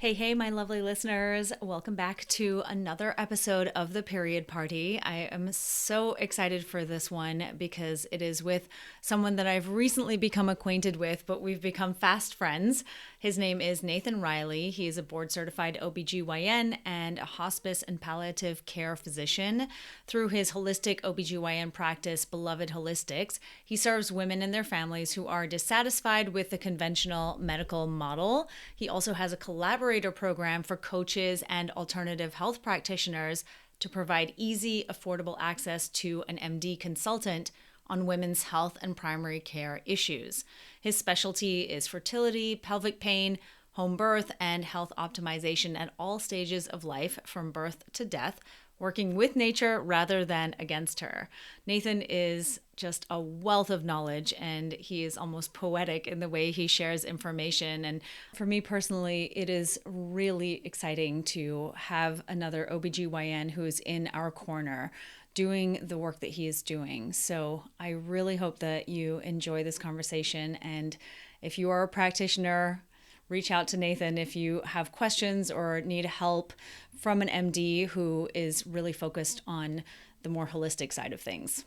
Hey, my lovely listeners. Welcome back to another episode of The Period Party. I am so excited for this one because it is with someone that I've recently become acquainted with, but we've become fast friends. His name is Nathan Riley. He is a board certified OBGYN and a hospice and palliative care physician. Through his holistic OBGYN practice, Beloved Holistics, he serves women and their families who are dissatisfied with the conventional medical model. He also has a collaborator program for coaches and alternative health practitioners to provide easy, affordable access to an MD consultant on women's health and primary care issues. His specialty is fertility, pelvic pain, home birth, and health optimization at all stages of life from birth to death, working with nature rather than against her. Nathan is just a wealth of knowledge, and he is almost poetic in the way he shares information. And for me personally, it is really exciting to have another OBGYN who is in our corner doing the work that he is doing. So I really hope that you enjoy this conversation. And if you are a practitioner, reach out to Nathan if you have questions or need help from an MD who is really focused on the more holistic side of things.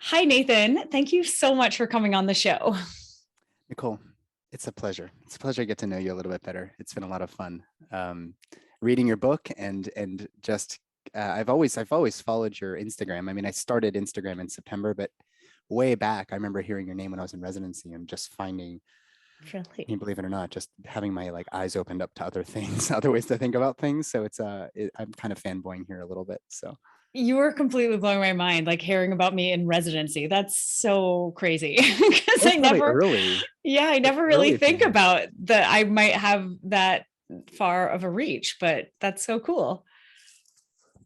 Hi, Nathan. Thank you so much for coming on the show. Nicole, it's a pleasure. It's a pleasure to get to know you a little bit better. It's been a lot of fun reading your book and just I've always followed your Instagram. I mean, I started Instagram in September, but way back, I remember hearing your name when I was in residency and just finding, can you Really? believe it or not, just having my eyes opened up to other things, other ways to think about things. So I'm kind of fanboying here a little bit. So You were completely blowing my mind, like hearing about me in residency. That's so crazy because that's probably early. I That's never really early for think me. about that I might have that far of a reach, but that's so cool.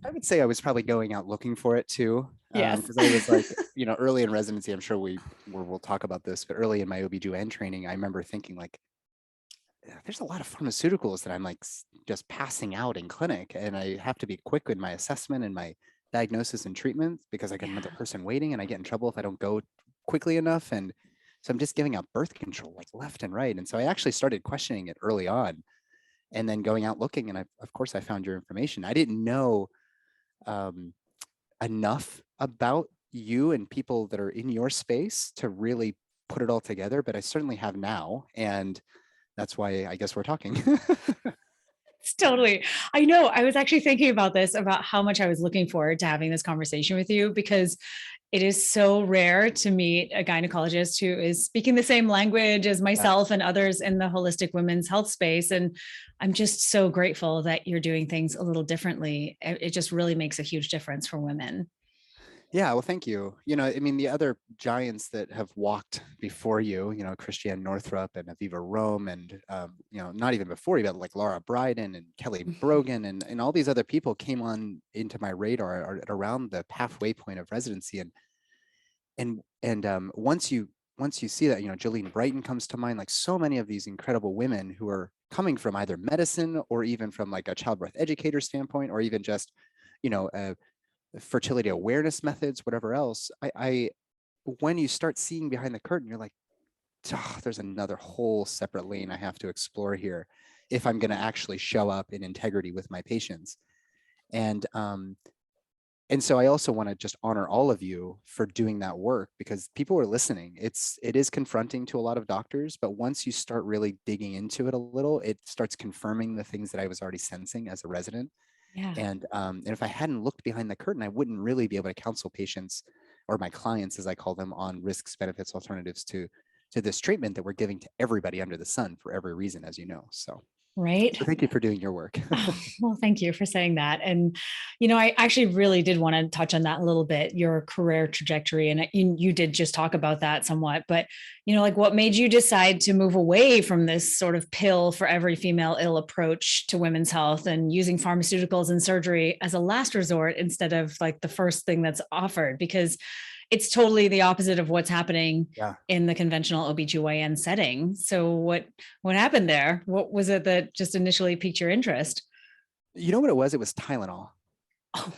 I would say I was probably going out looking for it too. Yes. Because I was early in residency, I'm sure we'll talk about this, but early in my OB/GYN training, I remember thinking there's a lot of pharmaceuticals that I'm just passing out in clinic, and I have to be quick in my assessment and my diagnosis and treatment because I got another Yeah. person waiting and I get in trouble if I don't go quickly enough. And so I'm just giving out birth control left and right. And so I actually started questioning it early on and then going out looking. And of course, I found your information. I didn't know um, enough about you and people that are in your space to really put it all together, but I certainly have now. And that's why I guess we're talking. Totally. I know. I was actually thinking about this, about how much I was looking forward to having this conversation with you because it is so rare to meet a gynecologist who is speaking the same language as Yeah. myself and others in the holistic women's health space. And I'm just so grateful that you're doing things a little differently. It just really makes a huge difference for women. Yeah, well, thank you. I mean, the other giants that have walked before you, Christiane Northrup and Aviva Rome, and not even before you, but like Laura Brydon and Kelly Brogan and all these other people came on into my radar at around the halfway point of residency. And once you see that, Jolene Brighton comes to mind, like so many of these incredible women who are coming from either medicine or even from like a childbirth educator standpoint, or even just, you know, uh, fertility awareness methods, whatever else. I when you start seeing behind the curtain, you're like, oh, there's another whole separate lane I have to explore here if I'm going to actually show up in integrity with my patients. And and so I also want to just honor all of you for doing that work because people are listening. It is confronting to a lot of doctors, but once you start really digging into it a little, it starts confirming the things that I was already sensing as a resident. Yeah. And if I hadn't looked behind the curtain, I wouldn't really be able to counsel patients or my clients, as I call them, on risks, benefits, alternatives to this treatment that we're giving to everybody under the sun for every reason, as you know. So, Right. so thank you for doing your work. Oh, well, thank you for saying that. And, I actually really did want to touch on that a little bit, your career trajectory. And you did just talk about that somewhat, but, like what made you decide to move away from this sort of pill for every female ill approach to women's health and using pharmaceuticals and surgery as a last resort instead of like the first thing that's offered? Because it's totally the opposite of what's happening Yeah. in the conventional OBGYN setting. So what happened there? What was it that just initially piqued your interest? You know what it was? It was Tylenol. Oh,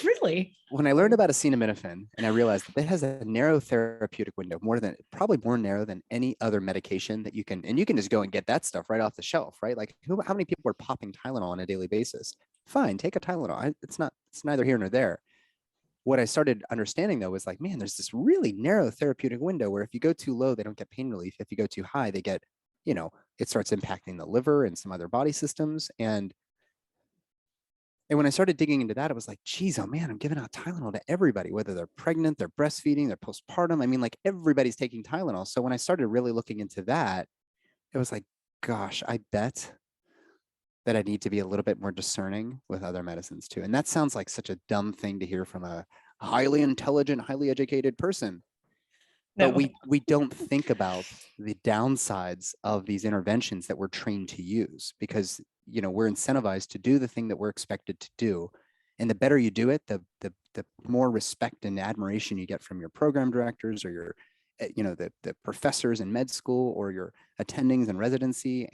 Really? When I learned about acetaminophen and I realized that it has a narrow therapeutic window, probably more narrow than any other medication that you can, and you can just go and get that stuff right off the shelf, right? Like how many people are popping Tylenol on a daily basis? Fine, take a Tylenol. It's neither here nor there. What I started understanding though was like, man, there's this really narrow therapeutic window where if you go too low, they don't get pain relief. If you go too high, they get, it starts impacting the liver and some other body systems. And when I started digging into that, it was like, geez, oh man, I'm giving out Tylenol to everybody, whether they're pregnant, they're breastfeeding, they're postpartum. I mean, like everybody's taking Tylenol. So when I started really looking into that, it was like, gosh, I bet that I need to be a little bit more discerning with other medicines too. And that sounds like such a dumb thing to hear from a highly intelligent, highly educated person. But No. we don't think about the downsides of these interventions that we're trained to use, because we're incentivized to do the thing that we're expected to do. And the better you do it, the more respect and admiration you get from your program directors or your the professors in med school or your attendings in residency.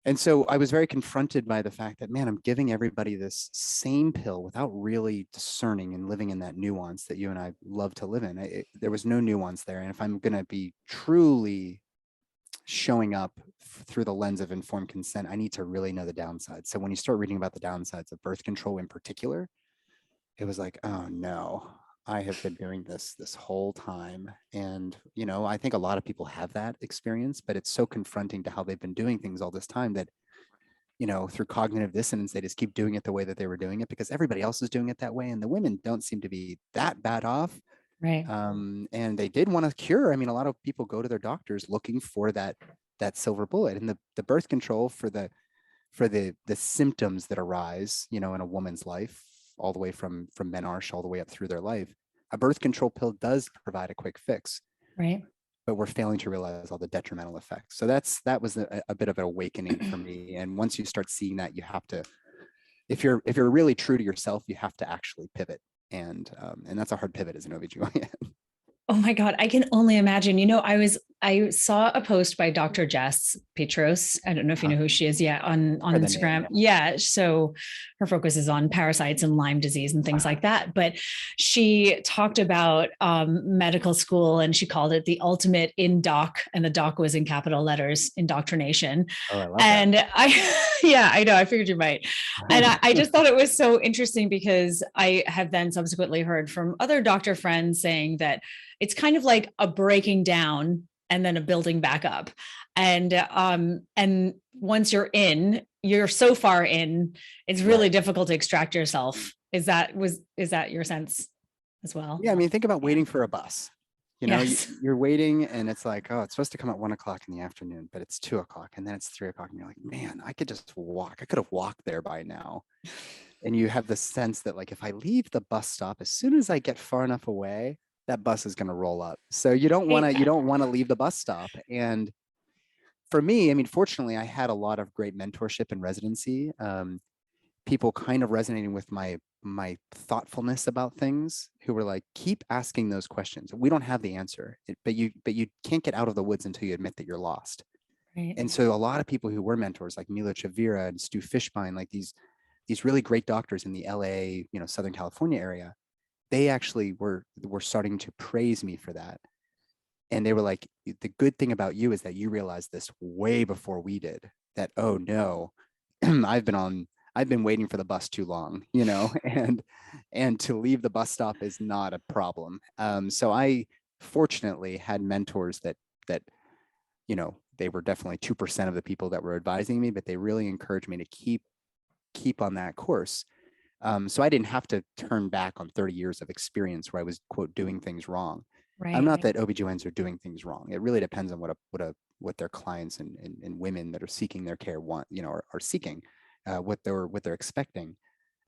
And so I was very confronted by the fact that, man, I'm giving everybody this same pill without really discerning and living in that nuance that you and I love to live in. There was no nuance there. And if I'm going to be truly showing up through the lens of informed consent, I need to really know the downsides. So when you start reading about the downsides of birth control in particular, it was like, oh no, I have been doing this whole time. And, I think a lot of people have that experience, but it's so confronting to how they've been doing things all this time that, through cognitive dissonance, they just keep doing it the way that they were doing it because everybody else is doing it that way. And the women don't seem to be that bad off. Right. And they did want to cure. I mean, a lot of people go to their doctors looking for that silver bullet, and the birth control for the symptoms that arise, in a woman's life, all the way from menarche all the way up through their life. A birth control pill does provide a quick fix, Right. but we're failing to realize all the detrimental effects. So that was a bit of an awakening for me. And once you start seeing that, you have to, if you're really true to yourself, you have to actually pivot. And that's a hard pivot as an OBGYN. Oh my God, I can only imagine. I saw a post by Dr. Jess Petros. I don't know if you know who she is. Yeah, on Instagram. Name, yeah. Yeah. So her focus is on parasites and Lyme disease and things like that. But she talked about medical school, and she called it the ultimate indoc, and the doc was in capital letters, indoctrination. Oh, I love and that. I know, I figured you might. And I just thought it was so interesting because I have then subsequently heard from other doctor friends saying that it's kind of like a breaking down and then a building back up. And once you're so far in, it's really difficult to extract yourself. Is that your sense as well? Yeah. I mean, think about waiting for a bus. Yes. You're waiting and it's like, oh, it's supposed to come at 1 o'clock in the afternoon, but it's 2 o'clock and then it's 3 o'clock. And you're like, man, I could just walk. I could have walked there by now. And you have the sense that, like, if I leave the bus stop, as soon as I get far enough away, that bus is going to roll up. So you don't want to leave the bus stop. And for me, I mean, fortunately, I had a lot of great mentorship in residency. People kind of resonating with my thoughtfulness about things, who were like, keep asking those questions. We don't have the answer, but you can't get out of the woods until you admit that you're lost. Right. And so a lot of people who were mentors, like Mila Chavira and Stu Fishbein, like these really great doctors in the LA, Southern California area, they actually were starting to praise me for that. And they were like, the good thing about you is that you realized this way before we did, that, oh no, I've been waiting for the bus too long, and to leave the bus stop is not a problem. So I fortunately had mentors that, they were definitely 2% of the people that were advising me, but they really encouraged me to keep on that course. So I didn't have to turn back on 30 years of experience where I was, quote, doing things wrong. Right. I'm not that OBGYNs are doing things wrong. It really depends on what their clients and women that are seeking their care want, are seeking, what they're expecting.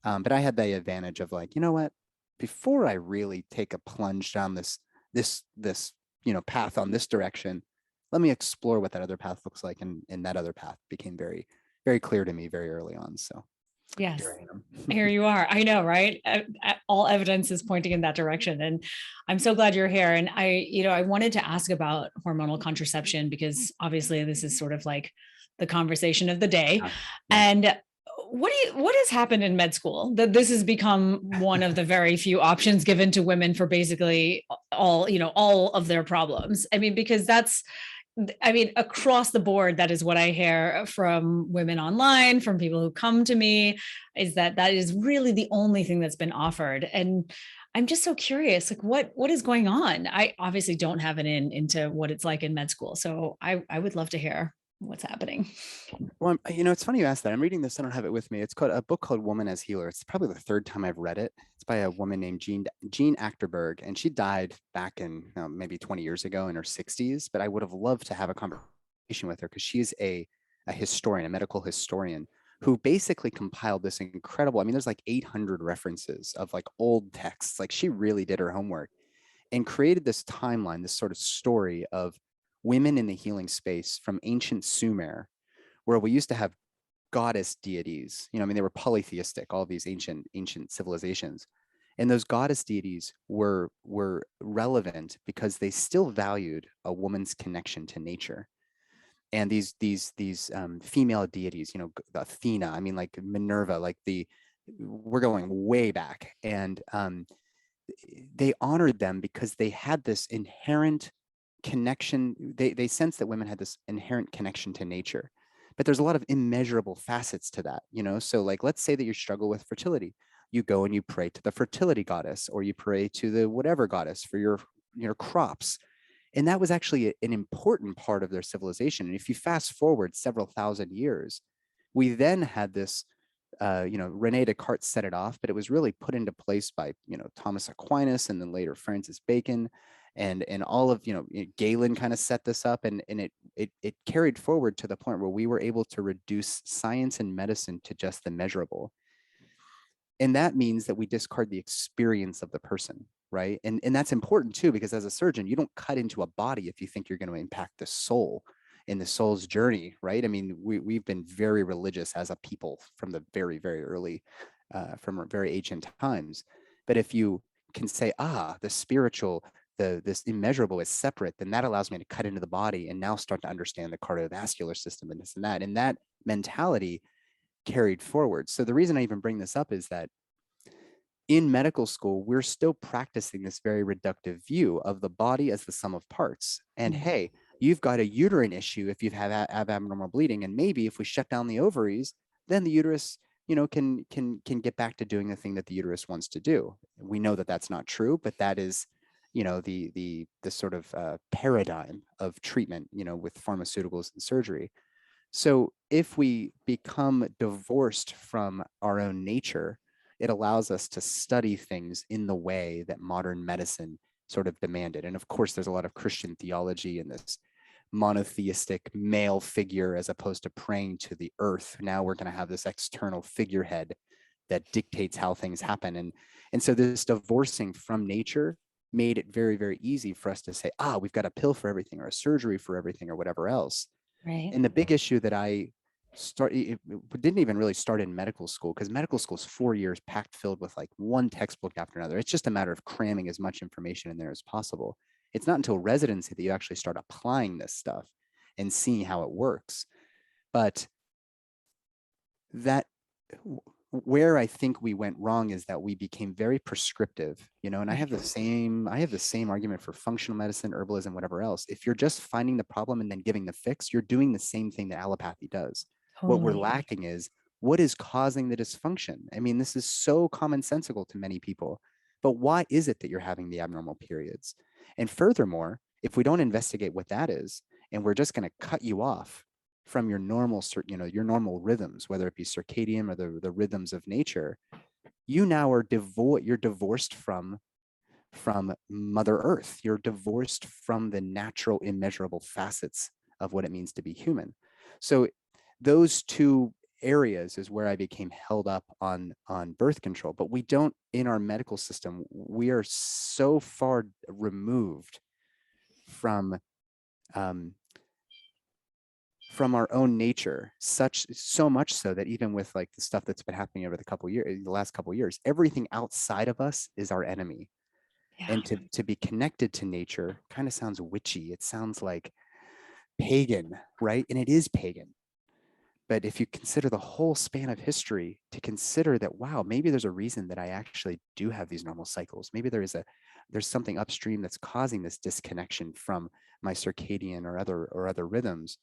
But I had the advantage of, like, you know what, before I really take a plunge down this path on this direction, let me explore what that other path looks like. And that other path became very, very clear to me very early on. So yes, here you are. I know, right? All evidence is pointing in that direction. And I'm so glad you're here. And I wanted to ask about hormonal contraception, because obviously this is sort of like the conversation of the day. Yeah. And what has happened in med school that this has become one of the very few options given to women for basically all of their problems? I mean, because across the board, that is what I hear from women online, from people who come to me, is that is really the only thing that's been offered. And I'm just so curious, like what is going on? I obviously don't have an into what it's like in med school. So I would love to hear what's happening. Well, it's funny you asked that. I'm reading this. I don't have it with me. It's called a book called Woman as Healer. It's probably the third time I've read it. It's by a woman named Jean Achterberg, and she died back in maybe 20 years ago in her 60s. But I would have loved to have a conversation with her because she's a historian, a medical historian, who basically compiled this incredible. I mean, there's like 800 references of like old texts. Like she really did her homework and created this timeline, this sort of story of women in the healing space from ancient Sumer, where we used to have goddess deities. I mean, they were polytheistic, all these ancient civilizations. And those goddess deities were relevant because they still valued a woman's connection to nature. And these female deities, Athena, I mean, like Minerva, like we're going way back. And they honored them because they had this inherent connection. They sensed that women had this inherent connection to nature. But there's a lot of immeasurable facets to that, So like, let's say that you struggle with fertility. You go and you pray to the fertility goddess, or you pray to the whatever goddess for your crops. And that was actually an important part of their civilization. And if you fast forward several thousand years, we then had this, Rene Descartes set it off, but it was really put into place by, Thomas Aquinas, and then later Francis Bacon, and all of, Galen kind of set this up, and it carried forward to the point where we were able to reduce science and medicine to just the measurable. And that means that we discard the experience of the person, right? And that's important too, because as a surgeon, you don't cut into a body if you think you're going to impact the soul in the soul's journey, right? I mean, we've been very religious as a people from the very, very early, from very ancient times. But if you can say, the spiritual, this immeasurable is separate, then that allows me to cut into the body and now start to understand the cardiovascular system and this and that. And that mentality carried forward. So the reason I even bring this up is that in medical school, we're still practicing this very reductive view of the body as the sum of parts. And hey, you've got a uterine issue if you've had abnormal bleeding, and maybe if we shut down the ovaries, then the uterus, can get back to doing the thing that the uterus wants to do. We know that that's not true, but that is, the sort of paradigm of treatment, with pharmaceuticals and surgery. So if we become divorced from our own nature, it allows us to study things in the way that modern medicine sort of demanded. And of course, there's a lot of Christian theology in this monotheistic male figure as opposed to praying to the earth. Now we're going to have this external figurehead that dictates how things happen. And so this divorcing from nature made it very, very easy for us to say, we've got a pill for everything, or a surgery for everything, or whatever else. Right. And the big issue that it didn't even really start in medical school, because medical school is 4 years packed filled with like one textbook after another. It's just a matter of cramming as much information in there as possible. It's not until residency that you actually start applying this stuff and seeing how it works. But that where I think we went wrong is that we became very prescriptive, and I have the same argument for functional medicine, herbalism, whatever else. If you're just finding the problem and then giving the fix, you're doing the same thing that allopathy does. What we're lacking is what is causing the dysfunction. I mean, this is so commonsensical to many people, but why is it that you're having the abnormal periods? And furthermore, if we don't investigate what that is, and we're just going to cut you off from your normal, your normal rhythms, whether it be circadian or the rhythms of nature, you now are you're divorced from Mother Earth. You're divorced from the natural, immeasurable facets of what it means to be human. So those two areas is where I became held up on birth control. But we don't, in our medical system, we are so far removed from our own nature, so much so that even with like the stuff that's been happening over the last couple of years, everything outside of us is our enemy. Yeah. And to be connected to nature kind of sounds witchy. It sounds like pagan, right? And it is pagan. But if you consider the whole span of history, to consider that, wow, maybe there's a reason that I actually do have these normal cycles. Maybe there's something upstream that's causing this disconnection from my circadian or other rhythms.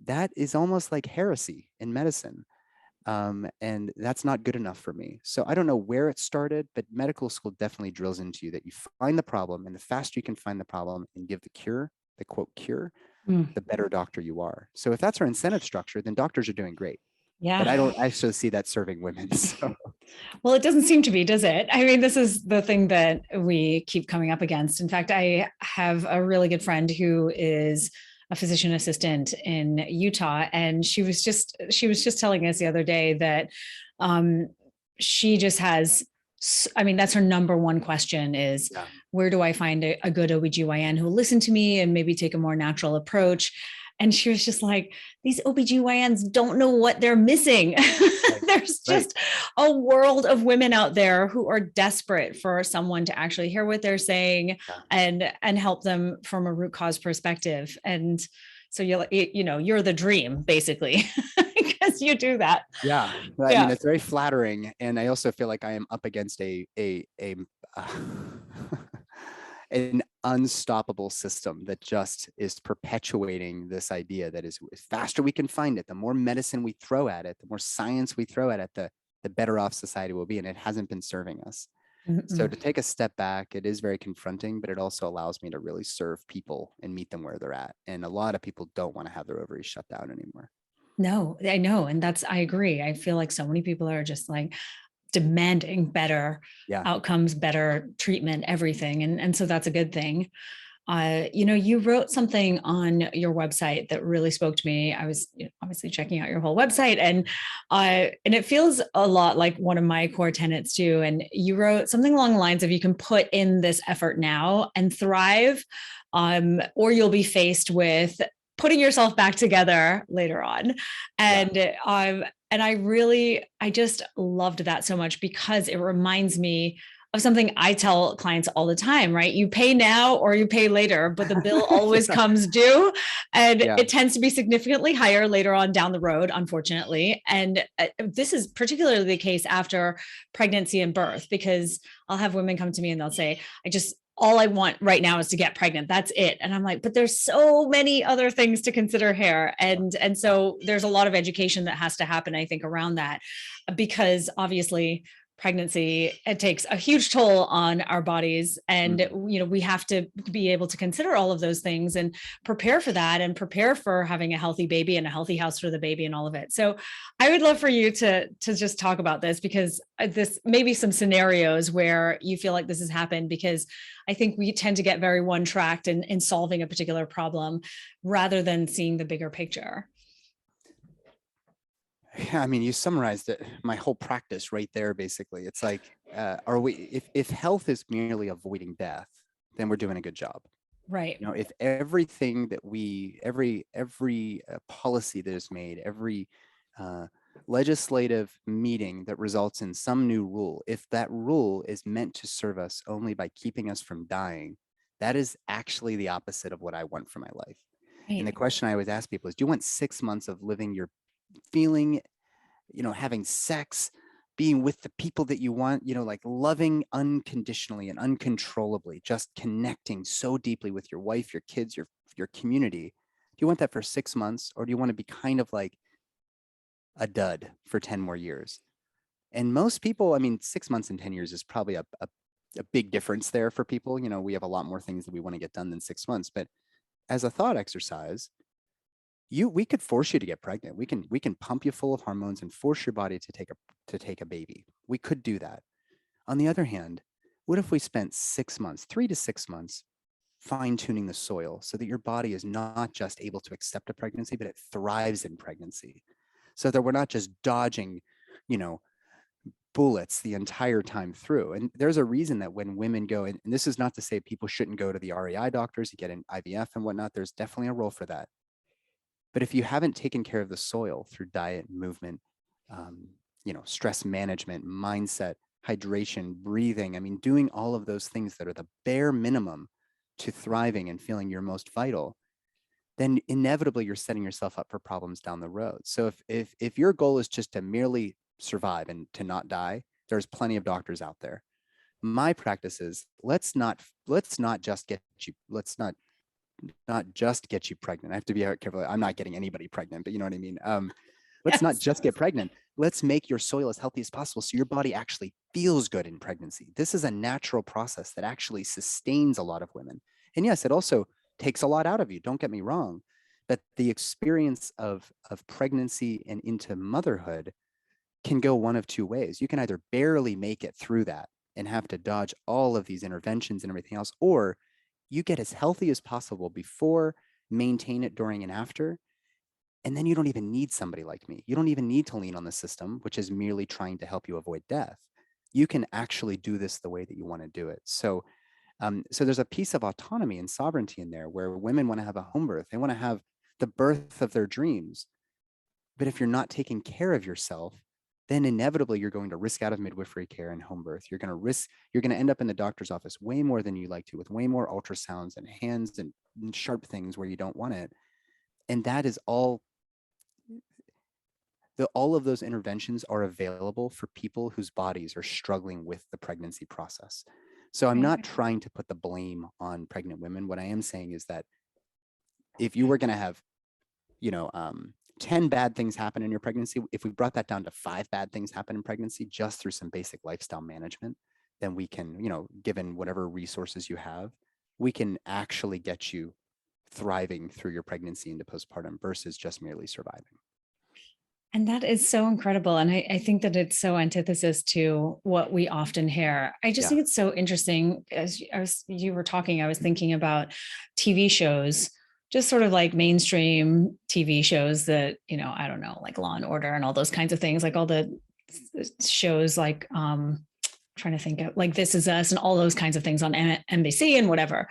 That is almost like heresy in medicine. And that's not good enough for me. So I don't know where it started, but medical school definitely drills into you that you find the problem, and the faster you can find the problem and give the cure, the quote cure, Mm. the better doctor you are. So if that's our incentive structure, then doctors are doing great. But I Yeah. don't actually see that serving women. So Well, it doesn't seem to be, does it? I mean, this is the thing that we keep coming up against. In fact, I have a really good friend who is a physician assistant in Utah, and she was just telling us the other day that um, she just has. I mean, that's her number one question is, yeah, where do I find a good OBGYN who will listen to me and maybe take a more natural approach? And she was just like, these OBGYNs don't know what they're missing. right, There's right. just a world of women out there who are desperate for someone to actually hear what they're saying Yeah. and help them from a root cause perspective. And so you're the dream basically because you do that. Yeah, I mean, Yeah. it's very flattering, and I also feel like I am up against uh, an unstoppable system that just is perpetuating this idea that is faster we can find it, the more medicine we throw at it, the more science we throw at it, the better off society will be, and it hasn't been serving us. So Mm-mm. to take a step back, it is very confronting, but it also allows me to really serve people and meet them where they're at. And a lot of people don't want to have their ovaries shut down anymore. No, I know. And I agree. I feel like so many people are just like demanding better Yeah. outcomes, better treatment, everything. And so that's a good thing. You wrote something on your website that really spoke to me. I was obviously checking out your whole website, and it feels a lot like one of my core tenets too. And you wrote something along the lines of, you can put in this effort now and thrive, or you'll be faced with putting yourself back together later on. Yeah. And I just loved that so much because it reminds me of something I tell clients all the time, right? You pay now or you pay later, but the bill always Yeah. comes due. And Yeah. it tends to be significantly higher later on down the road, unfortunately. And this is particularly the case after pregnancy and birth, because I'll have women come to me and they'll say, all I want right now is to get pregnant. That's it. And I'm like, but there's so many other things to consider here. And so there's a lot of education that has to happen, I think, around that, because obviously pregnancy, it takes a huge toll on our bodies, and Mhm. we have to be able to consider all of those things and prepare for that, and prepare for having a healthy baby and a healthy house for the baby and all of it. So I would love for you to just talk about this, because this maybe some scenarios where you feel like this has happened, because I think we tend to get very one tracked in solving a particular problem rather than seeing the bigger picture. Yeah, I mean, you summarized it, my whole practice right there, basically. It's like, are we, if health is merely avoiding death, then we're doing a good job. Right. You know, if everything that every policy that is made, every uh, legislative meeting that results in some new rule, if that rule is meant to serve us only by keeping us from dying, that is actually the opposite of what I want for my life. And the Right. question I always ask people is, do you want 6 months of living your feeling, having sex, being with the people that you want, like loving unconditionally and uncontrollably, just connecting so deeply with your wife, your kids, your community? Do you want that for 6 months, or do you want to be kind of like a dud for 10 more years? And most people, I mean, 6 months and 10 years is probably a big difference there for people. We have a lot more things that we want to get done than 6 months. But as a thought exercise, we could force you to get pregnant. We can pump you full of hormones and force your body to take a baby. We could do that. On the other hand, what if we spent 6 months, 3 to 6 months, fine tuning the soil so that your body is not just able to accept a pregnancy, but it thrives in pregnancy, so that we're not just dodging, you know, bullets the entire time through. And there's a reason that when women go, and this is not to say people shouldn't go to the REI doctors to get an IVF and whatnot. There's definitely a role for that. But if you haven't taken care of the soil through diet, movement, stress management, mindset, hydration, breathing, I mean, doing all of those things that are the bare minimum to thriving and feeling your most vital, then inevitably you're setting yourself up for problems down the road. So if your goal is just to merely survive and to not die, there's plenty of doctors out there. My practice is let's not just get you not just get you pregnant. I have to be careful. I'm not getting anybody pregnant, but you know what I mean. Let's not Yes. just get pregnant. Let's make your soil as healthy as possible so your body actually feels good in pregnancy. This is a natural process that actually sustains a lot of women. And yes, it also takes a lot out of you. Don't get me wrong, but the experience of pregnancy and into motherhood can go one of two ways. You can either barely make it through that and have to dodge all of these interventions and everything else, or you get as healthy as possible before, maintain it during and after, and then you don't even need somebody like me. You don't even need to lean on the system, which is merely trying to help you avoid death. You can actually do this the way that you want to do it. So there's a piece of autonomy and sovereignty in there where women want to have a home birth. They want to have the birth of their dreams. But if you're not taking care of yourself, then inevitably you're going to risk out of midwifery care and home birth. You're going to end up in the doctor's office way more than you like to, with way more ultrasounds and hands and sharp things where you don't want it. And that is all of those interventions are available for people whose bodies are struggling with the pregnancy process. So I'm not trying to put the blame on pregnant women. What I am saying is that if you were going to have, you know, 10 bad things happen in your pregnancy, if we brought that down to 5 bad things happen in pregnancy just through some basic lifestyle management, then we can, given whatever resources you have, we can actually get you thriving through your pregnancy into postpartum versus just merely surviving. And that is so incredible. And I think that it's so antithesis to what we often hear. I just Yeah. think it's so interesting. You were talking, I was thinking about TV shows, just sort of like mainstream TV shows that, I don't know, like Law and Order and all those kinds of things, like all the shows like trying to think of like This Is Us and all those kinds of things on NBC and whatever.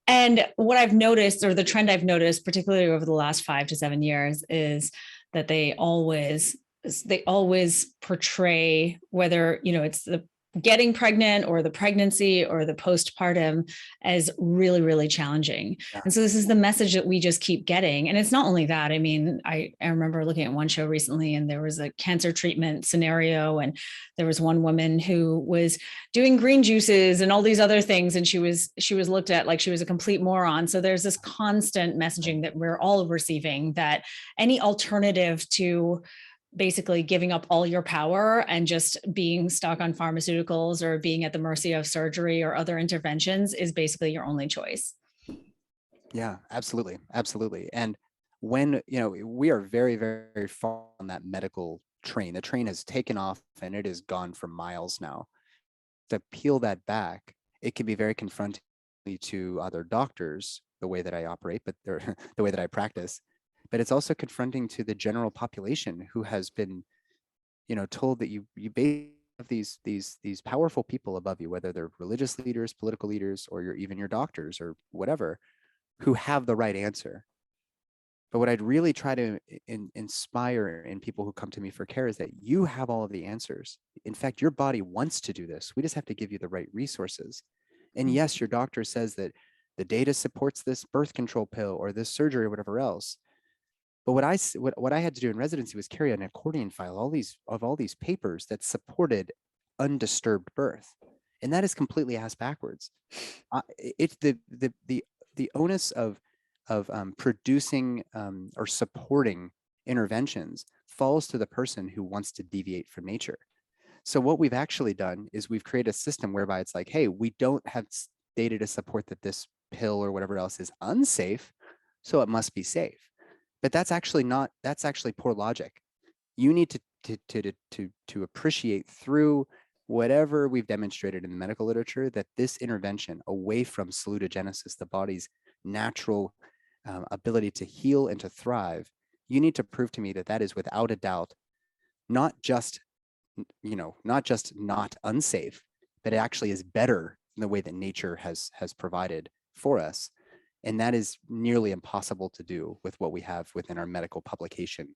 And what I've noticed, or the trend I've noticed, particularly over the last 5 to 7 years, is that they always portray, whether it's the getting pregnant or the pregnancy or the postpartum, as really, really challenging. Yeah. And so this is the message that we just keep getting. And it's not only that. I mean, I remember looking at one show recently, and there was a cancer treatment scenario, and there was one woman who was doing green juices and all these other things, and she was looked at like she was a complete moron. So there's this constant messaging that we're all receiving, that any alternative to basically giving up all your power and just being stuck on pharmaceuticals or being at the mercy of surgery or other interventions is basically your only choice. Yeah, absolutely. Absolutely. And when, we are very, very far on that medical train, the train has taken off and it is gone for miles now. To peel that back, it can be very confronting to other doctors, the way that I operate, but the way that I practice. But it's also confronting to the general population who has been, told that you basically have these powerful people above you, whether they're religious leaders, political leaders, or even your doctors or whatever, who have the right answer. But what I'd really try to inspire in people who come to me for care is that you have all of the answers. In fact, your body wants to do this. We just have to give you the right resources. And yes, your doctor says that the data supports this birth control pill or this surgery or whatever else. But what I had to do in residency was carry an accordion file, all these papers that supported undisturbed birth, and that is completely ass backwards. It's the onus of producing or supporting interventions falls to the person who wants to deviate from nature. So what we've actually done is we've created a system whereby it's like, hey, we don't have data to support that this pill or whatever else is unsafe, so it must be safe. But that's actually poor logic. You need to appreciate through whatever we've demonstrated in the medical literature that this intervention away from salutogenesis, the body's natural ability to heal and to thrive, you need to prove to me that that is without a doubt not just not unsafe, but it actually is better in the way that nature has provided for us. And that is nearly impossible to do with what we have within our medical publication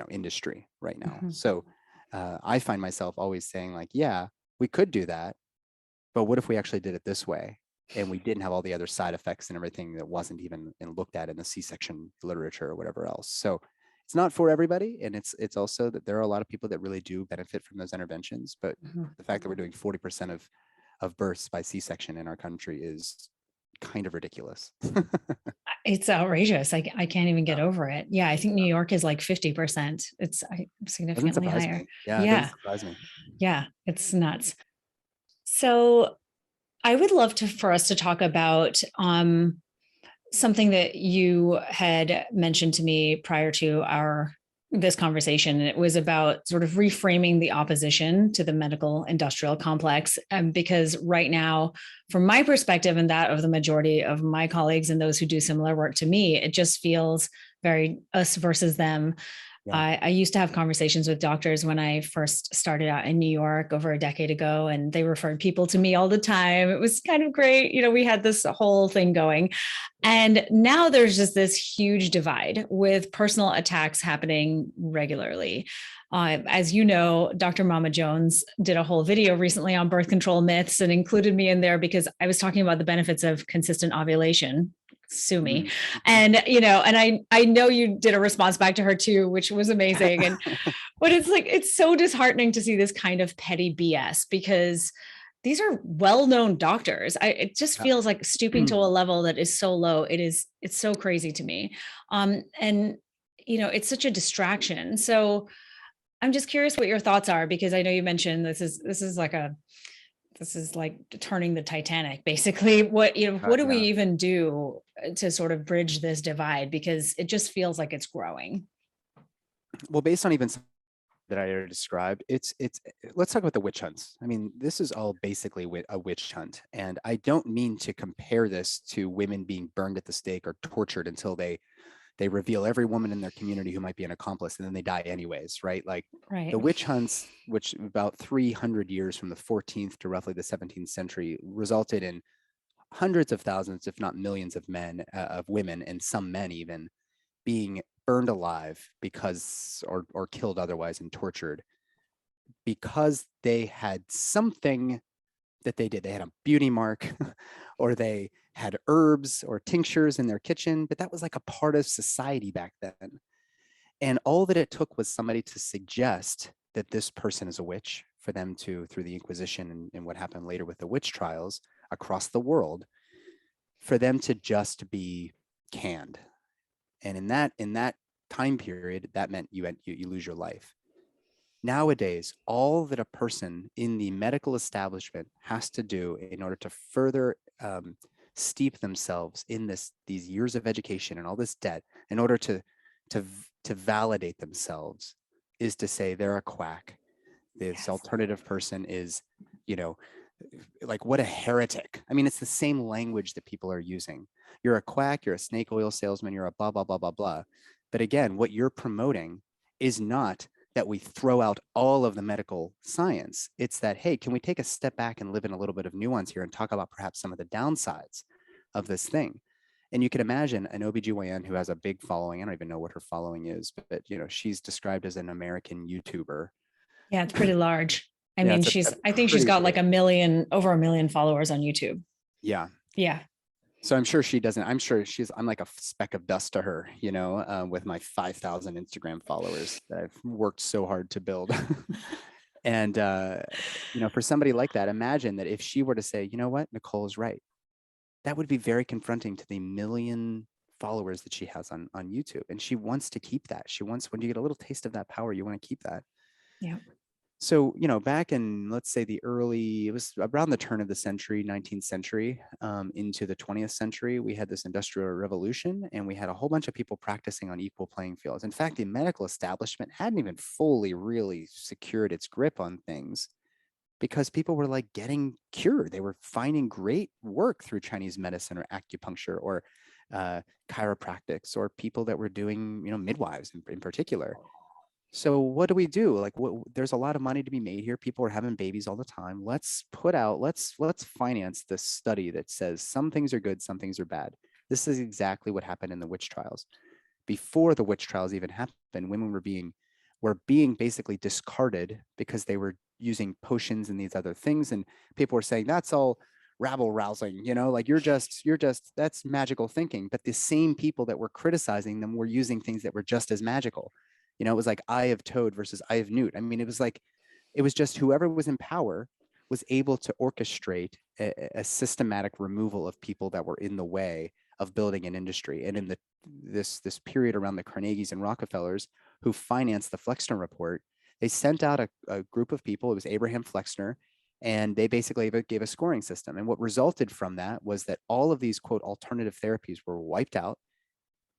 industry right now. Mm-hmm. So I find myself always saying like, yeah, we could do that, but what if we actually did it this way? and we didn't have all the other side effects and everything that wasn't even looked at in the C-section literature or whatever else. So it's not for everybody, and it's also that there are a lot of people that really do benefit from those interventions. But Mhm. the fact that we're doing 40% of births by C-section in our country is kind of ridiculous. It's outrageous. I can't even get over it. Yeah, I think New Yeah. York is like 50%. It's Doesn't significantly surprise higher. me. Yeah, it doesn't Yeah, surprise me. yeah, it's nuts. So I would love to for us to talk about something that you had mentioned to me prior to our this conversation. It was about sort of reframing the opposition to the medical industrial complex. Because right now, from my perspective and that of the majority of my colleagues and those who do similar work to me, it just feels very us versus them. Yeah. I used to have conversations with doctors when I first started out in New York over a decade ago, and they referred people to me all the time. It was kind of great. We had this whole thing going. And now there's just this huge divide with personal attacks happening regularly. As you know, Dr. Mama Jones did a whole video recently on birth control myths and included me in there because I was talking about the benefits of consistent ovulation. Sue me. Mhm. And I know you did a response back to her too, which was amazing. But it's like, it's so disheartening to see this kind of petty BS because these are well-known doctors. It just feels like stooping to a level that is so low. It's so crazy to me. And it's such a distraction. So I'm just curious what your thoughts are, because I know you mentioned this is like turning the Titanic, basically. What do we Yeah. even do to sort of bridge this divide? Because it just feels like it's growing. Well, based on even that I already described, it's let's talk about the witch hunts. I mean, this is all basically a witch hunt, and I don't mean to compare this to women being burned at the stake or tortured until they reveal every woman in their community who might be an accomplice, and then they die anyways, right? Like Right. the witch hunts, which about 300 years from the 14th to roughly the 17th century, resulted in hundreds of thousands, if not millions, of men, of women, and some men even being burned alive because or killed otherwise and tortured because they had something that they did. They had a beauty mark or they had herbs or tinctures in their kitchen, but that was like a part of society back then. And all that it took was somebody to suggest that this person is a witch for them to, through the Inquisition and what happened later with the witch trials across the world, for them to just be canned. And in that time period, that meant you lose your life. Nowadays, all that a person in the medical establishment has to do in order to further steep themselves in these years of education and all this debt, in order to to validate themselves, is to say they're a quack. This alternative person is, you know, like what a heretic. I mean, it's the same language that people are using. You're a quack, you're a snake oil salesman, you're a blah, blah, blah, blah, blah. But again, what you're promoting is not that we throw out all of the medical science. It's that, hey, can we take a step back and live in a little bit of nuance here and talk about perhaps some of the downsides of this thing? And you can imagine an OBGYN who has a big following. I don't even know what her following is, but she's described as an American YouTuber. Yeah, it's pretty large. I Yeah, mean, that's I think she's pretty got like big. over a million followers on YouTube. Yeah. Yeah. So I'm sure she doesn't. I'm sure I'm like a speck of dust to her, with my 5,000 Instagram followers that I've worked so hard to build. And, for somebody like that, imagine that if she were to say, you know what, Nicole is right, that would be very confronting to the million followers that she has on YouTube. And she wants to keep that. When you get a little taste of that power, you want to keep that. Yeah. So, back in, let's say, it was around the turn of the century, 19th century, into the 20th century, we had this industrial revolution and we had a whole bunch of people practicing on equal playing fields. In fact, the medical establishment hadn't even fully really secured its grip on things because people were like getting cured. They were finding great work through Chinese medicine or acupuncture or chiropractics, or people that were doing, midwives in particular. So what do we do? Like, there's a lot of money to be made here. People are having babies all the time. Let's finance this study that says some things are good, some things are bad. This is exactly what happened in the witch trials. Before the witch trials even happened, women were being basically discarded because they were using potions and these other things, and people were saying that's all rabble rousing, like that's magical thinking. But the same people that were criticizing them were using things that were just as magical. It was like eye of toad versus eye of newt. I mean, it was just whoever was in power was able to orchestrate a systematic removal of people that were in the way of building an industry. And in this period around the Carnegies and Rockefellers who financed the Flexner Report, they sent out a group of people. It was Abraham Flexner, and they basically gave a scoring system. And what resulted from that was that all of these, quote, alternative therapies were wiped out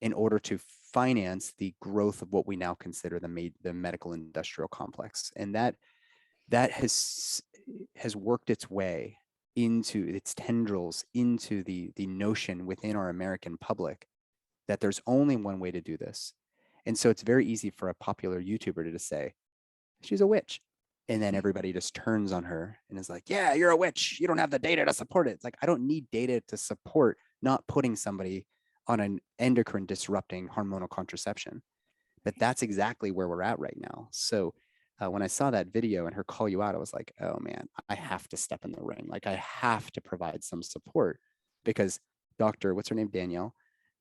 in order to finance the growth of what we now consider the medical industrial complex. And that has worked its way into its tendrils into the notion within our American public that there's only one way to do this. And so it's very easy for a popular YouTuber to just say, she's a witch. And then everybody just turns on her and is like, yeah, you're a witch. You don't have the data to support it. It's like, I don't need data to support not putting somebody on an endocrine disrupting hormonal contraception. But that's exactly where we're at right now. So when I saw that video and her call you out, I was like, oh man, I have to step in the ring. Like I have to provide some support because what's her name? Danielle,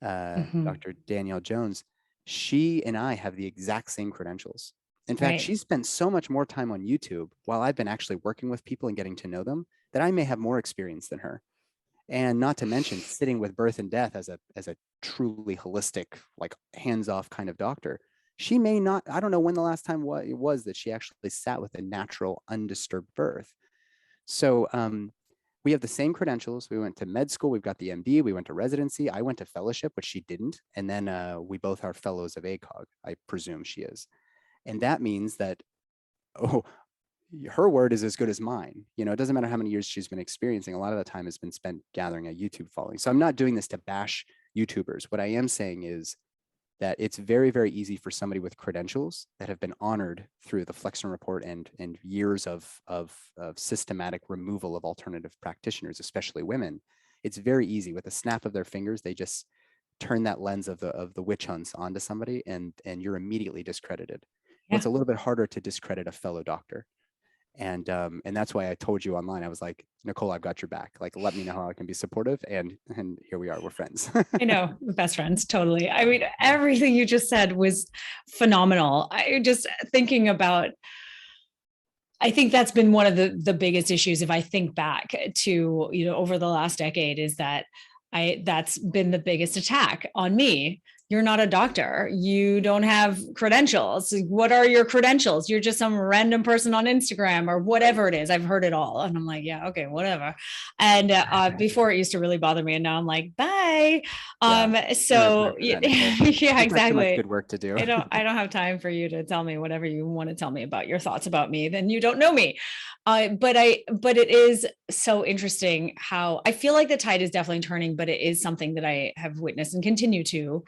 Dr. Danielle Jones, she and I have the exact same credentials. In fact, she spent so much more time on YouTube while I've been actually working with people and getting to know them that I may have more experience than her. And not to mention sitting with birth and death as a truly holistic, like hands-off kind of doctor. She may not, I don't know when the last time it was that she actually sat with a natural, undisturbed birth. So we have the same credentials. We went to med school. We've got the MD. We went to residency. I went to fellowship, which she didn't. And then we both are fellows of ACOG. I presume she is. And that means that, her word is as good as mine. It doesn't matter how many years she's been experiencing. A lot of the time has been spent gathering a YouTube following. So I'm not doing this to bash YouTubers. What I am saying is that it's very, very easy for somebody with credentials that have been honored through the Flexner Report and years of systematic removal of alternative practitioners, especially women. It's very easy with a snap of their fingers. They just turn that lens of the witch hunts onto somebody, and you're immediately discredited. Yeah. Well, it's a little bit harder to discredit a fellow doctor. And that's why I told you online, I was like, Nicole, I've got your back. Like, let me know how I can be supportive. And here we are, we're friends. I know, best friends, totally. I mean, everything you just said was phenomenal. I just thinking about, I think that's been one of the biggest issues. If I think back to, over the last decade, is that that's been the biggest attack on me. You're not a doctor. You don't have credentials. What are your credentials? You're just some random person on Instagram or whatever it is. I've heard it all. And I'm like, yeah, okay, whatever. And before it used to really bother me. And now I'm like, bye. So yeah, exactly. Much good work to do. I don't have time for you to tell me whatever you want to tell me about your thoughts about me. Then you don't know me. But it is so interesting how I feel like the tide is definitely turning, but it is something that I have witnessed and continue to.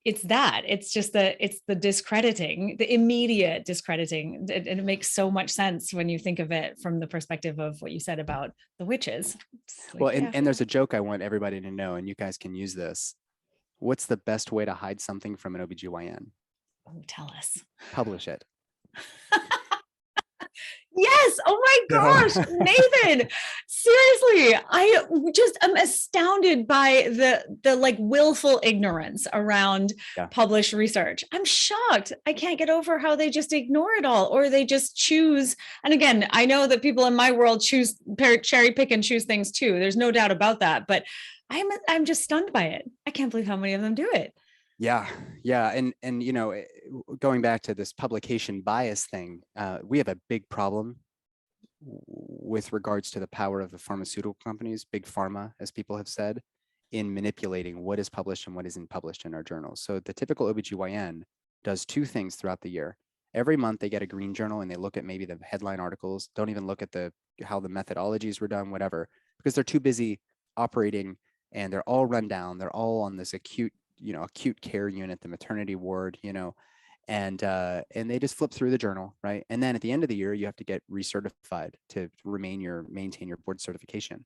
It's just the discrediting, the immediate discrediting. And it makes so much sense when you think of it from the perspective of what you said about the witches. And there's a joke I want everybody to know, and you guys can use this. What's the best way to hide something from an OBGYN? Oh, tell us. Publish it. Yes. Oh my gosh, Nathan, seriously, I just am astounded by the like willful ignorance around published research. I'm shocked. I can't get over how they just ignore it all, or they just choose. And again, I know that people in my world cherry pick and choose things too. There's no doubt about that, but I'm just stunned by it. I can't believe how many of them do it. Yeah. And going back to this publication bias thing, we have a big problem with regards to the power of the pharmaceutical companies, big pharma, as people have said, in manipulating what is published and what isn't published in our journals. So the typical OBGYN does two things throughout the year. Every month they get a green journal and they look at maybe the headline articles, don't even look at how the methodologies were done, whatever, because they're too busy operating and they're all run down. They're all on this acute care unit, the maternity ward, and they just flip through the journal, right? And then at the end of the year, you have to get recertified to maintain your board certification.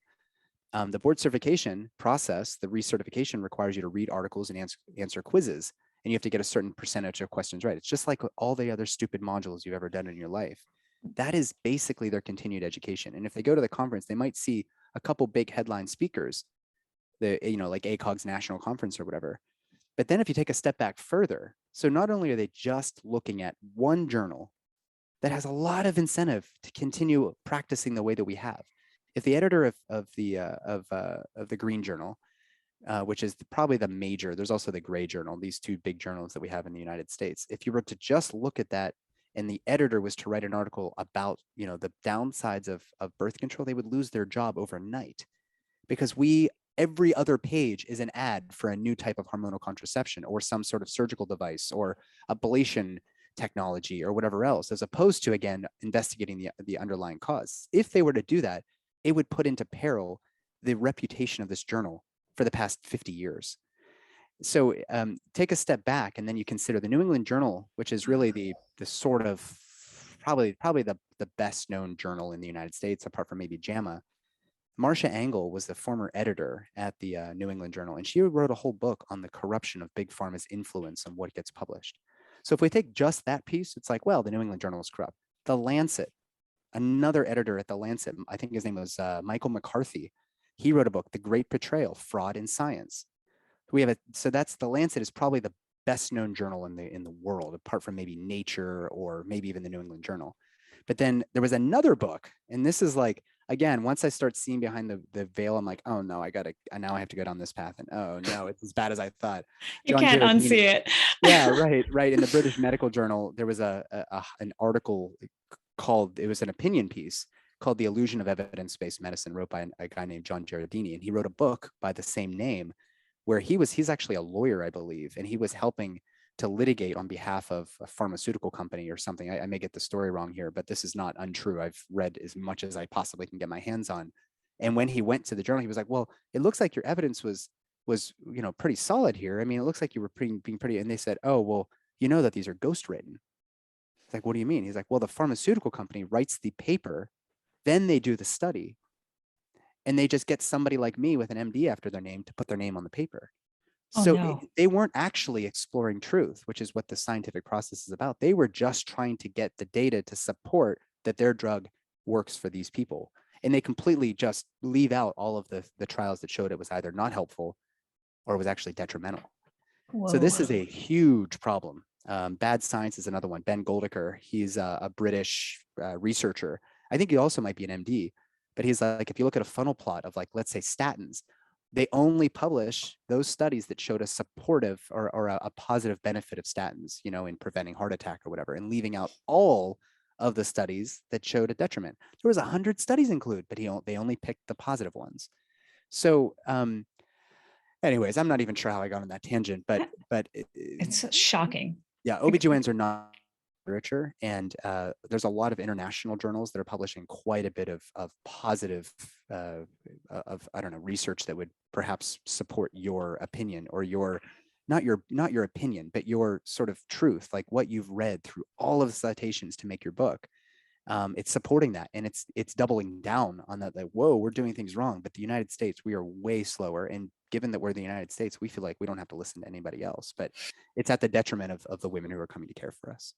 The board certification process, the recertification requires you to read articles and answer quizzes, and you have to get a certain percentage of questions right. It's just like all the other stupid modules you've ever done in your life. That is basically their continued education. And if they go to the conference, they might see a couple big headline speakers, like ACOG's national conference or whatever. But then if you take a step back further, so not only are they just looking at one journal that has a lot of incentive to continue practicing the way that we have. If the editor of the Green Journal, which is probably the major, there's also the Gray Journal, these two big journals that we have in the United States. If you were to just look at that, and the editor was to write an article about, the downsides of birth control, they would lose their job overnight, because every other page is an ad for a new type of hormonal contraception or some sort of surgical device or ablation technology or whatever else, as opposed to, again, investigating the underlying cause. If they were to do that, it would put into peril the reputation of this journal for the past 50 years. So take a step back, and then you consider the New England Journal, which is really the sort of probably the best known journal in the United States, apart from maybe JAMA. Marcia Angle was the former editor at the New England Journal, and she wrote a whole book on the corruption of big pharma's influence on what gets published. So if we take just that piece, it's like, well, the New England Journal is corrupt. The Lancet, another editor at the Lancet, I think his name was Michael McCarthy. He wrote a book, The Great Betrayal, Fraud in Science. So that's the Lancet is probably the best known journal in the world, apart from maybe Nature or maybe even the New England Journal. But then there was another book, and this is like, again, once I start seeing behind the veil, I'm like, oh no, now I have to go down this path, and oh no, it's as bad as I thought. You John can't Jardim, unsee it. yeah, right. In the British Medical Journal, there was an article it was an opinion piece called "The Illusion of Evidence-Based Medicine," wrote by a guy named John Giardini, and he wrote a book by the same name, where he's actually a lawyer, I believe, and he was helping to litigate on behalf of a pharmaceutical company or something. I may get the story wrong here, but this is not untrue. I've read as much as I possibly can get my hands on. And when he went to the journal, he was like, well, it looks like your evidence was pretty solid here. I mean, it looks like you were being pretty, and they said, oh, well, you know that these are ghostwritten. It's like, what do you mean? He's like, well, the pharmaceutical company writes the paper, then they do the study, and they just get somebody like me with an MD after their name to put their name on the paper. Oh, So no. they weren't actually exploring truth, which is what the scientific process is about. They were just trying to get the data to support that their drug works for these people. And they completely just leave out all of the trials that showed it was either not helpful or was actually detrimental. Whoa. So this is a huge problem. Bad science is another one. Ben Goldaker, he's a British researcher. I think he also might be an MD, but he's like, if you look at a funnel plot of, like, let's say statins, they only publish those studies that showed a supportive or a positive benefit of statins, in preventing heart attack or whatever, and leaving out all of the studies that showed a detriment. There was 100 studies included, but they only picked the positive ones. So anyways, I'm not even sure how I got on that tangent, but It's shocking. Yeah, OBGYNs are not literature, and there's a lot of international journals that are publishing quite a bit of positive research that would perhaps support your opinion, or not your opinion, but your sort of truth, like what you've read through all of the citations to make your book. It's supporting that, and it's doubling down on that. Like, whoa, we're doing things wrong. But the United States, we are way slower, and given that we're the United States, we feel like we don't have to listen to anybody else. But it's at the detriment of the women who are coming to care for us.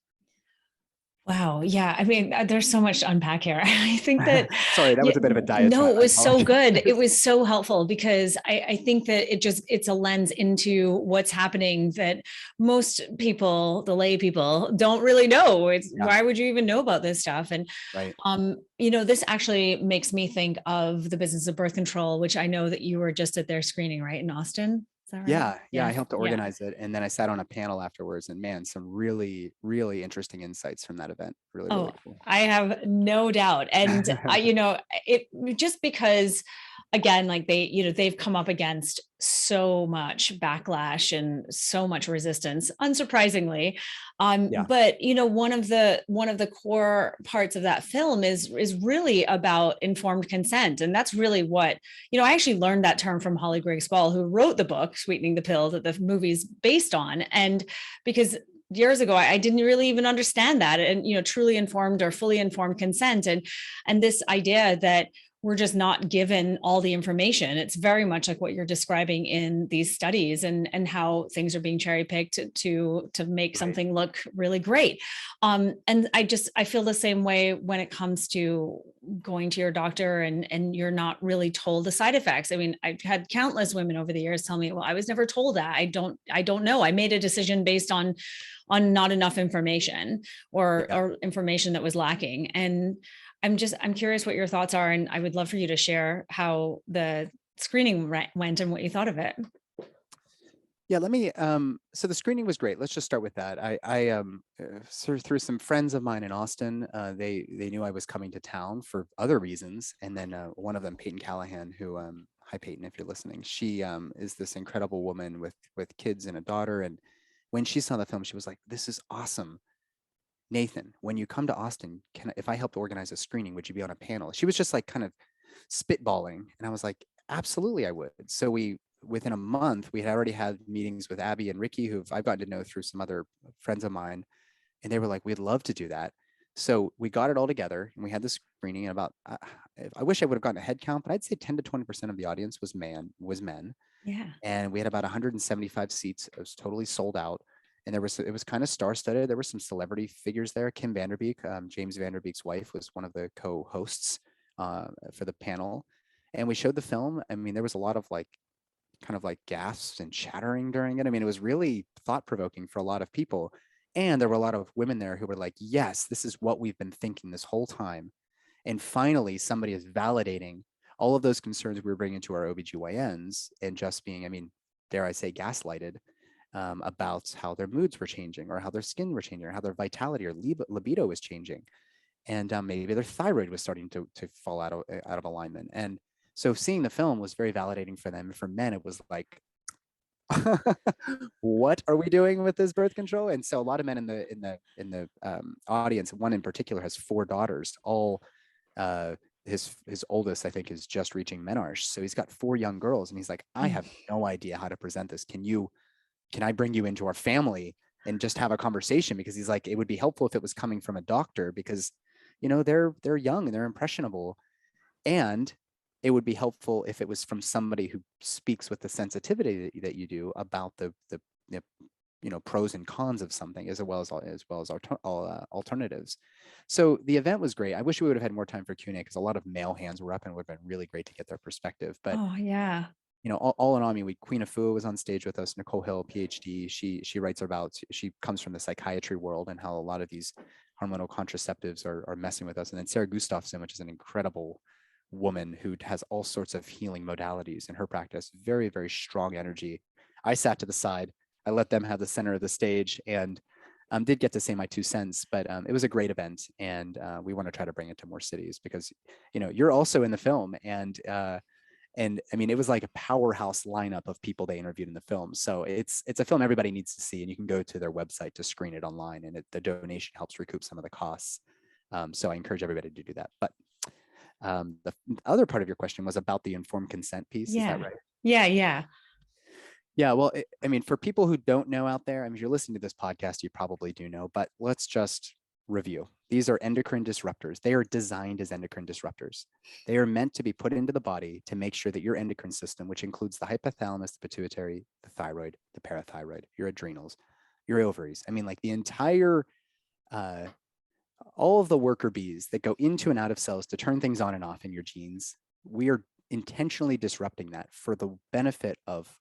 Wow. Yeah. I mean, there's so much to unpack here. I think that. Sorry, that was a bit of a diatribe. No, it was so good. It was so helpful, because I think that it's a lens into what's happening that most people, the lay people, don't really know. Why would you even know about this stuff? And, right. This actually makes me think of the business of birth control, which I know that you were just at their screening, right, in Austin. Right? Yeah, I helped to organize it, and then I sat on a panel afterwards, and man, some really, really interesting insights from that event. Really cool. I have no doubt. And it just because, again, like they've come up against so much backlash and so much resistance, unsurprisingly. But one of the core parts of that film is really about informed consent. And that's really what, I actually learned that term from Holly Griggs Ball, who wrote the book, Sweetening the Pill, that the movie's based on. And because years ago, I didn't really even understand that, and truly informed or fully informed consent, and this idea that we're just not given all the information. It's very much like what you're describing in these studies, and how things are being cherry picked to make Right. something look really great. And I feel the same way when it comes to going to your doctor and you're not really told the side effects. I mean, I've had countless women over the years tell me, well, I was never told that. I don't know. I made a decision based on not enough information, Yeah. or information that was lacking. And I'm curious what your thoughts are, and I would love for you to share how the screening went and what you thought of it. Yeah, let me, so the screening was great. Let's just start with that. Sort of through some friends of mine in Austin, they knew I was coming to town for other reasons. And then one of them, Peyton Callahan, who, hi Peyton, if you're listening, she is this incredible woman with kids and a daughter. And when she saw the film, she was like, this is awesome. Nathan, when you come to Austin, if I helped organize a screening, would you be on a panel? She was just like kind of spitballing. And I was like, absolutely, I would. So within a month, we had already had meetings with Abby and Ricky, who I've gotten to know through some other friends of mine. And they were like, we'd love to do that. So we got it all together and we had the screening. And about, I wish I would have gotten a head count, but I'd say 10 to 20% of the audience was men. Yeah. And we had about 175 seats. It was totally sold out. And it was kind of star-studded. There were some celebrity figures there. Kim Vanderbeek, James Vanderbeek's wife, was one of the co-hosts for the panel. And we showed the film. I mean, there was a lot of kind of like gasps and chattering during it. I mean, it was really thought-provoking for a lot of people. And there were a lot of women there who were like, yes, this is what we've been thinking this whole time. And finally, somebody is validating all of those concerns we were bringing to our OBGYNs and just being, I mean, dare I say, gaslighted about how their moods were changing, or how their skin were changing, or how their vitality or libido was changing. And maybe their thyroid was starting to fall out of alignment. And so seeing the film was very validating for them. And for men, it was like, what are we doing with this birth control? And so a lot of men in the audience, one in particular has 4 daughters, all his oldest, I think, is just reaching menarche. So he's got 4 young girls, and he's like, I have no idea how to present this. Can I bring you into our family and just have a conversation? Because he's like, it would be helpful if it was coming from a doctor, because, they're young and they're impressionable. And it would be helpful if it was from somebody who speaks with the sensitivity that you do about the pros and cons of something, as well as alternatives. So the event was great. I wish we would have had more time for Q&A, because a lot of male hands were up, and it would have been really great to get their perspective. But Oh yeah. all in all, I mean, Queen Afua was on stage with us. Nicole Hill, PhD. She writes about, she comes from the psychiatry world, and how a lot of these hormonal contraceptives are messing with us. And then Sarah Gustafson, which is an incredible woman who has all sorts of healing modalities in her practice. Very, very strong energy. I sat to the side. I let them have the center of the stage, and did get to say my 2 cents. But it was a great event, and we want to try to bring it to more cities, because you're also in the film, and I mean, it was like a powerhouse lineup of people they interviewed in the film. So it's a film everybody needs to see, and you can go to their website to screen it online, and the donation helps recoup some of the costs. So I encourage everybody to do that. But the other part of your question was about the informed consent piece. Yeah. Is that right? Yeah. Yeah. Well, I mean, for people who don't know out there, I mean, if you're listening to this podcast, you probably do know, but let's just review. These are endocrine disruptors. They are designed as endocrine disruptors. They are meant to be put into the body to make sure that your endocrine system, which includes the hypothalamus, the pituitary, the thyroid, the parathyroid, your adrenals, your ovaries, I mean, like the entire, all of the worker bees that go into and out of cells to turn things on and off in your genes, we are intentionally disrupting that for the benefit of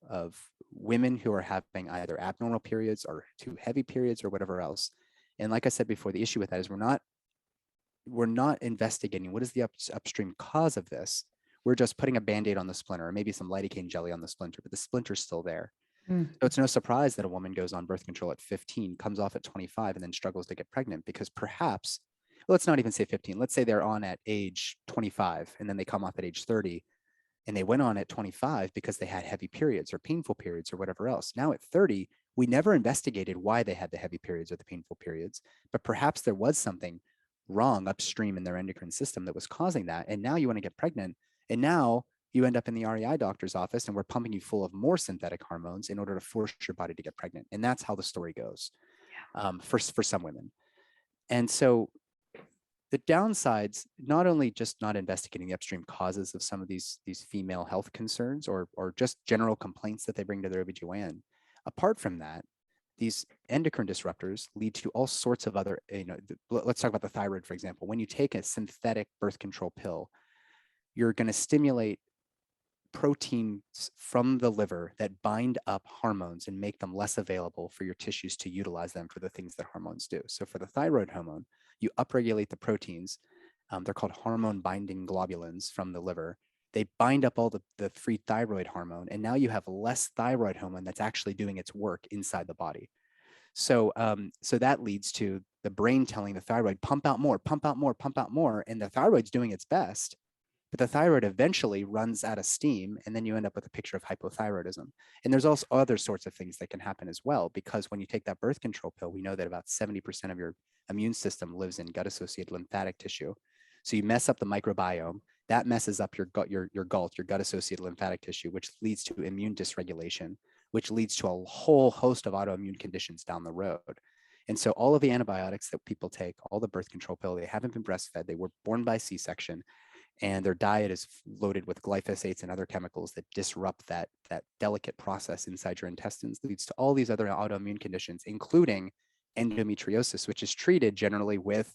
women who are having either abnormal periods or too heavy periods or whatever else. And like I said before, the issue with that is we're not investigating what is the upstream cause of this. We're just putting a Band-Aid on the splinter, or maybe some lidocaine jelly on the splinter, but the splinter's still there. So it's no surprise that a woman goes on birth control at 15, comes off at 25, and then struggles to get pregnant, because perhaps, well, let's not even say 15. Let's say they're on at age 25, and then they come off at age 30, and they went on at 25 because they had heavy periods or painful periods or whatever else. Now at 30, we never investigated why they had the heavy periods or the painful periods, but perhaps there was something wrong upstream in their endocrine system that was causing that. And now you want to get pregnant, and now you end up in the REI doctor's office, and we're pumping you full of more synthetic hormones in order to force your body to get pregnant. And that's how the story goes for some women. And so The downsides, not only just not investigating the upstream causes of some of these female health concerns or just general complaints that they bring to their OBGYN. Apart from that, these endocrine disruptors lead to all sorts of other, let's talk about the thyroid, for example. When you take a synthetic birth control pill, you're going to stimulate proteins from the liver that bind up hormones and make them less available for your tissues to utilize them for the things that hormones do. So for the thyroid hormone, you upregulate the proteins. They're called hormone binding globulins from the liver. They bind up all the free thyroid hormone, and now you have less thyroid hormone that's actually doing its work inside the body. So, so that leads to the brain telling the thyroid, pump out more, pump out more, pump out more, and the thyroid's doing its best, but the thyroid eventually runs out of steam, and then you end up with a picture of hypothyroidism. And there's also other sorts of things that can happen as well, because when you take that birth control pill, we know that about 70% of your immune system lives in gut-associated lymphatic tissue. So you mess up the microbiome, that messes up your gut, your gut-associated lymphatic tissue, which leads to immune dysregulation, which leads to a whole host of autoimmune conditions down the road. And so all of the antibiotics that people take, all the birth control pill, they haven't been breastfed, they were born by C-section, and their diet is loaded with glyphosates and other chemicals that disrupt that delicate process inside your intestines, leads to all these other autoimmune conditions, including endometriosis, which is treated generally with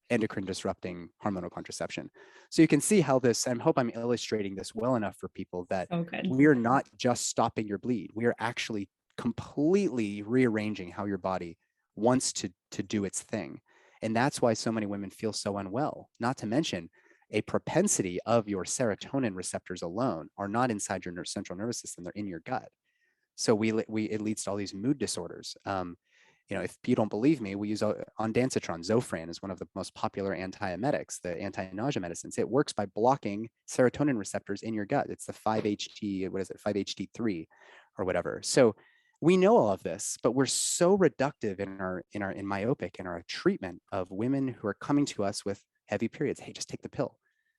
endocrine disrupting hormonal contraception. So you can see how this, I hope I'm illustrating this well enough for people that we are not just stopping your bleed. We are actually completely rearranging how your body wants to do its thing. And that's why so many women feel so unwell, not to mention a propensity of your serotonin receptors alone are not inside your central nervous system, they're in your gut. So it leads to all these mood disorders. If you don't believe me, we use ondansetron. Zofran is one of the most popular antiemetics, the anti-nausea medicines. It works by blocking serotonin receptors in your gut. It's the 5-HT3 or whatever. So we know all of this, but we're so reductive in myopic in our treatment of women who are coming to us with heavy periods. Hey, just take the pill.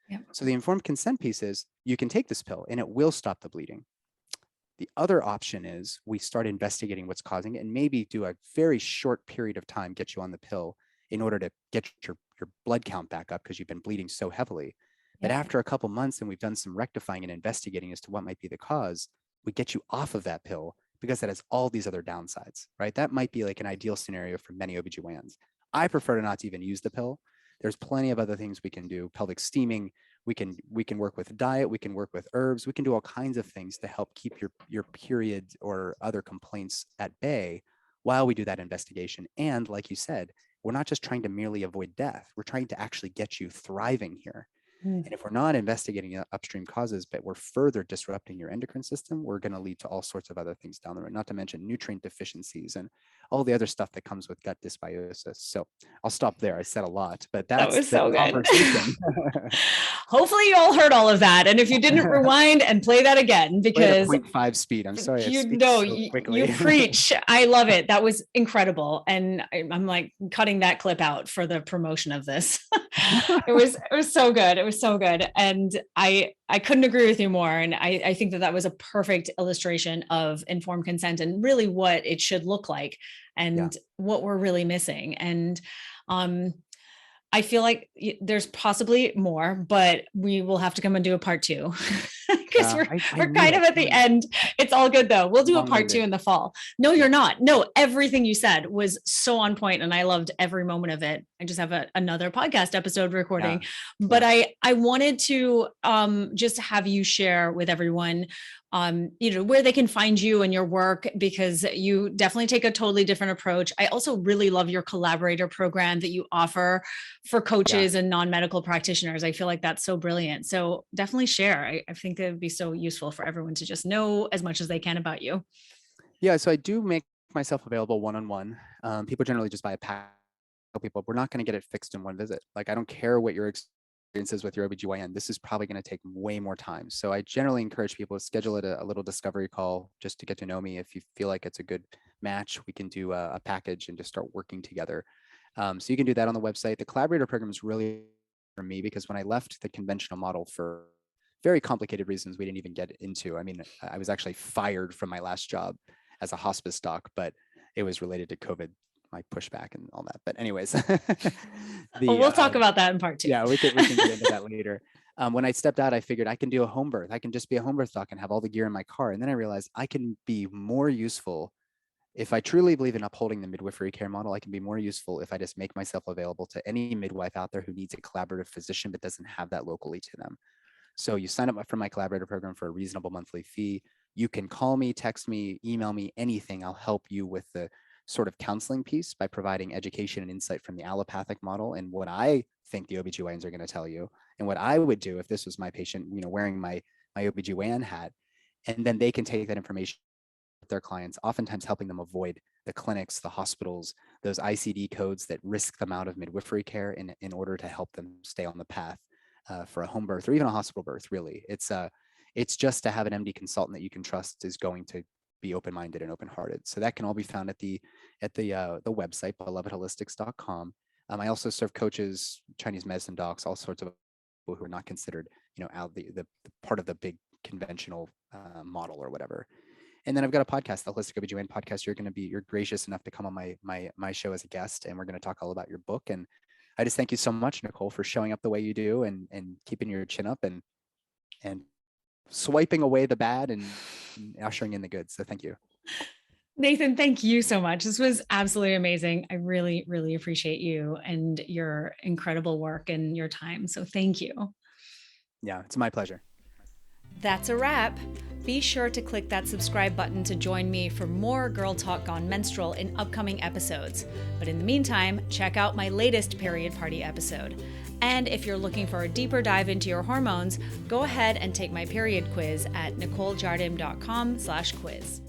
Yep. So the informed consent piece is you can take this pill and it will stop the bleeding. The other option is we start investigating what's causing it and maybe do a very short period of time, get you on the pill in order to get your blood count back up because you've been bleeding so heavily. But after a couple months and we've done some rectifying and investigating as to what might be the cause, we get you off of that pill because that has all these other downsides, right? That might be like an ideal scenario for many OBGYNs. I prefer to not even use the pill. There's plenty of other things we can do, pelvic steaming. We can work with diet. We can work with herbs. We can do all kinds of things to help keep your period or other complaints at bay while we do that investigation. And like you said, we're not just trying to merely avoid death. We're trying to actually get you thriving here. And if we're not investigating upstream causes, but we're further disrupting your endocrine system, we're going to lead to all sorts of other things down the road, not to mention nutrient deficiencies and all the other stuff that comes with gut dysbiosis. So I'll stop there. I said a lot, but that's was so the conversation. Hopefully you all heard all of that. And if you didn't, rewind and play that again, because 0.5 speed. I'm sorry. You preach. I love it. That was incredible. And I'm like cutting that clip out for the promotion of this. It was so good. It was so good. And I couldn't agree with you more. And I think that was a perfect illustration of informed consent and really what it should look like and what we're really missing. And I feel like there's possibly more, but we will have to come and do a part 2 because we're kind of at the end. It's all good though. We'll do a part 2 in the fall. No, you're not. No, everything you said was so on point and I loved every moment of it. I just have another podcast episode recording, but I wanted to just have you share with everyone where they can find you and your work, because you definitely take a totally different approach. I also really love your collaborator program that you offer for coaches and non-medical practitioners. I feel like that's so brilliant. So definitely share. I think it would be so useful for everyone to just know as much as they can about you. Yeah. So I do make myself available one-on-one. People generally just buy a pack. People, we're not going to get it fixed in one visit. Like, I don't care what your experiences with your OBGYN, this is probably going to take way more time. So I generally encourage people to schedule it a little discovery call just to get to know me. If you feel like it's a good match, we can do a package and just start working together. So you can do that on the website. The collaborator program is really for me because when I left the conventional model for very complicated reasons we didn't even get into. I mean, I was actually fired from my last job as a hospice doc, but it was related to COVID my pushback and all that. But anyways, Well, we'll talk about that in part 2. Yeah, we can get into that later. When I stepped out, I figured I can do a home birth. I can just be a home birth doc and have all the gear in my car. And then I realized I can be more useful if I truly believe in upholding the midwifery care model. I can be more useful if I just make myself available to any midwife out there who needs a collaborative physician but doesn't have that locally to them. So you sign up for my collaborator program for a reasonable monthly fee. You can call me, text me, email me, anything. I'll help you with the sort of counseling piece by providing education and insight from the allopathic model and what I think the OBGYNs are going to tell you and what I would do if this was my patient, wearing my OBGYN hat. And then they can take that information with their clients, oftentimes helping them avoid the clinics, the hospitals, those ICD codes that risk them out of midwifery care in order to help them stay on the path for a home birth or even a hospital birth. Really, it's just to have an MD consultant that you can trust is going to be open-minded and open-hearted. So that can all be found at the website, belovedholistics.com. I also serve coaches, Chinese medicine docs, all sorts of people who are not considered, out the part of the big conventional model or whatever. And then I've got a podcast, the Holistic OBGYN podcast. You're gracious enough to come on my show as a guest, and we're going to talk all about your book. And I just thank you so much, Nicole, for showing up the way you do and keeping your chin up and swiping away the bad and ushering in the good. So thank you. Nathan, thank you so much. This was absolutely amazing. I really, really appreciate you and your incredible work and your time. So thank you. Yeah, it's my pleasure. That's a wrap. Be sure to click that subscribe button to join me for more Girl Talk Gone Menstrual in upcoming episodes. But in the meantime, check out my latest Period Party episode. And if you're looking for a deeper dive into your hormones, go ahead and take my period quiz at NicoleJardim.com/quiz.